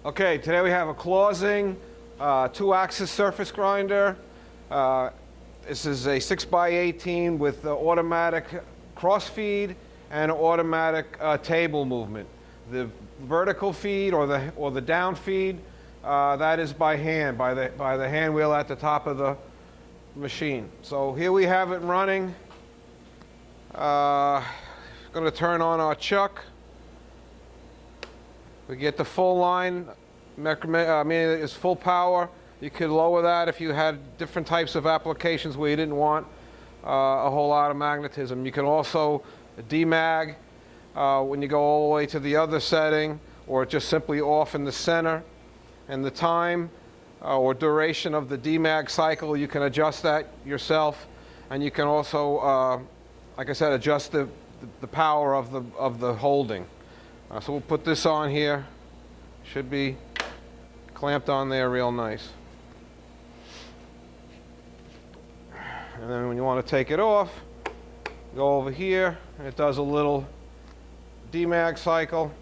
Okay, today we have a Clausing 2-axis surface grinder. This is a 6x18 with automatic cross feed and automatic table movement. The vertical feed or the down feed, that is by hand, by the hand wheel at the top of the machine. So here we have it running. Going to turn on our chuck. We get the full line, meaning it's full power. You could lower that if you had different types of applications where you didn't want a whole lot of magnetism. You can also demag when you go all the way to the other setting, or just simply off in the center. And the time or duration of the demag cycle, you can adjust that yourself. And you can also, like I said, adjust the power of the holding. So we'll put this on here. Should be clamped on there real nice. And then when you want to take it off, go over here, and it does a little demag cycle.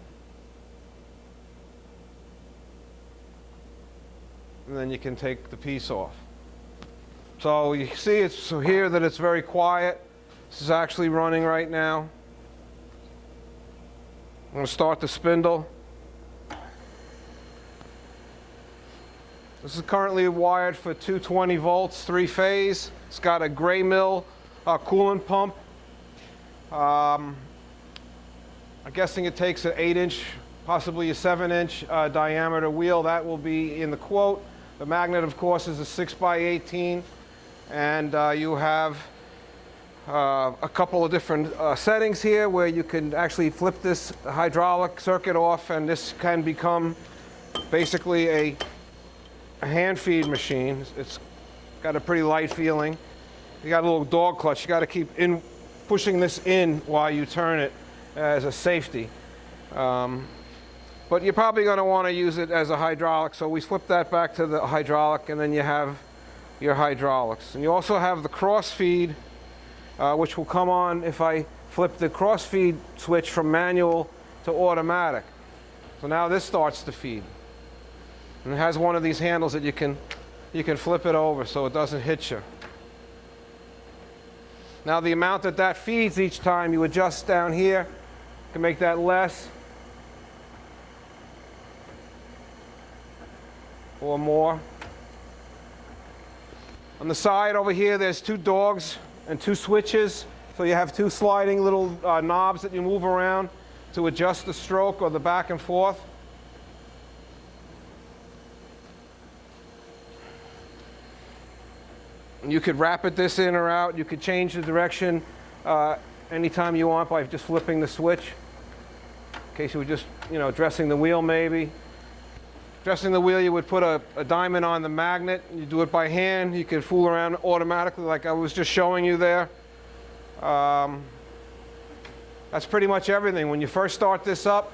And then you can take the piece off. So you see it's here that it's very quiet. This is actually running right now. I'm going to start the spindle. This is currently wired for 220 volts, 3-phase. It's got a gray mill coolant pump. I'm guessing it takes an 8-inch, possibly a 7-inch diameter wheel. That will be in the quote. The magnet, of course, is a 6x18, and you have a couple of different settings here where you can actually flip this hydraulic circuit off, and this can become basically a hand feed machine. It's got a pretty light feeling. You got a little dog clutch. You got to keep pushing this in while you turn it as a safety. But you're probably going to want to use it as a hydraulic, so we flip that back to the hydraulic, and then you have your hydraulics. And you also have the cross feed, which will come on if I flip the cross feed switch from manual to automatic. So now this starts to feed. And it has one of these handles that you can flip it over so it doesn't hit you. Now the amount that feeds each time, you adjust down here. You can make that less or more. On the side over here, there's 2 dogs and 2 switches. So you have 2 sliding little knobs that you move around to adjust the stroke or the back and forth. You could rapid this in or out. You could change the direction anytime you want by just flipping the switch. In case you were just, dressing the wheel maybe. Dressing the wheel, you would put a diamond on the magnet. You do it by hand. You could fool around automatically like I was just showing you there. That's pretty much everything. When you first start this up,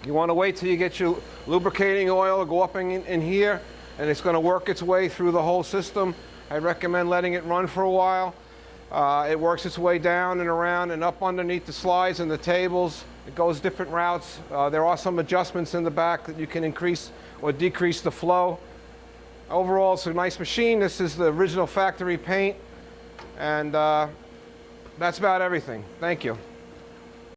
you want to wait till you get your lubricating oil, go up in here, and it's going to work its way through the whole system. I recommend letting it run for a while. It works its way down and around and up underneath the slides and the tables. It goes different routes. There are some adjustments in the back that you can increase or decrease the flow. Overall, it's a nice machine. This is the original factory paint. And that's about everything. Thank you.